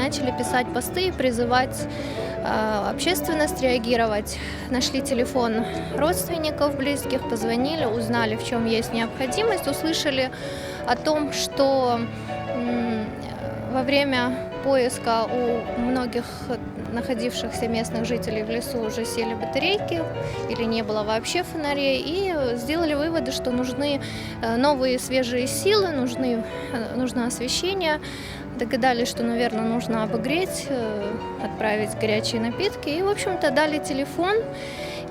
начали писать посты и призывать общественность реагировать. Нашли телефон родственников, близких, позвонили, узнали, в чем есть необходимость, услышали о том, что во время поиска у многих находившихся местных жителей в лесу уже сели батарейки или не было вообще фонарей, и сделали выводы, что нужны новые свежие силы, нужно освещение. Догадались, что, наверное, нужно обогреть, отправить горячие напитки. И, в общем-то, дали телефон.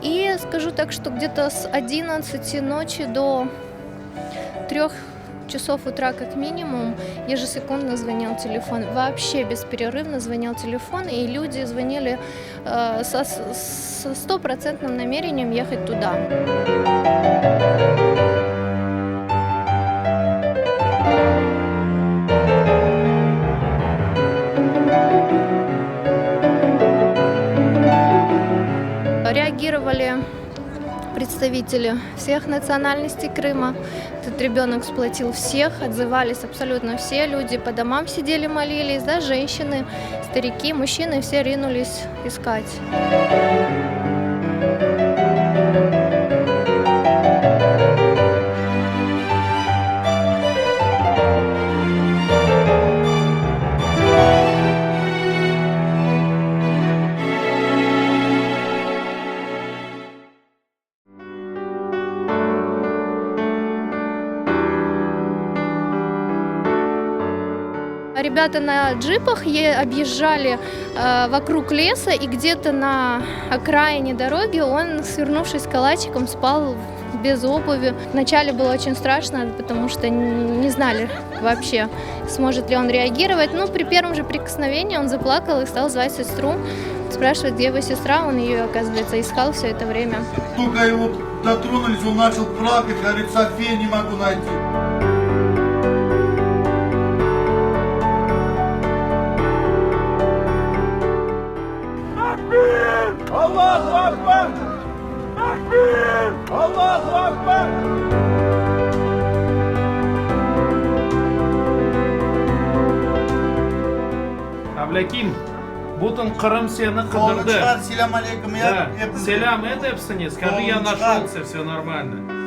И скажу так, что где-то с 11 ночи до 3 часов утра как минимум ежесекундно звонил телефон. Вообще бесперерывно звонил телефон, и люди звонили со стопроцентным намерением ехать туда. Реагировали представители всех национальностей Крыма. Этот ребенок сплотил всех, отзывались абсолютно все. Люди по домам сидели, молились, да, женщины, старики, мужчины, все ринулись искать. Ребята на джипах объезжали вокруг леса, и где-то на окраине дороги он, свернувшись калачиком, спал без обуви. Вначале было очень страшно, потому что не знали вообще, сможет ли он реагировать. Но при первом же прикосновении он заплакал и стал звать сестру, спрашивать, где его сестра. Он ее, оказывается, искал все это время. Только его дотронулись, он начал плакать, говорит, София, не могу найти. Аллаху Акбар! Такбир! Аллаху Акбар! Ablakim, butun Qrim seni Қолын qidirdi. шығар, селам алейкум, Да, селям это скажи, я нашелся, все нормально.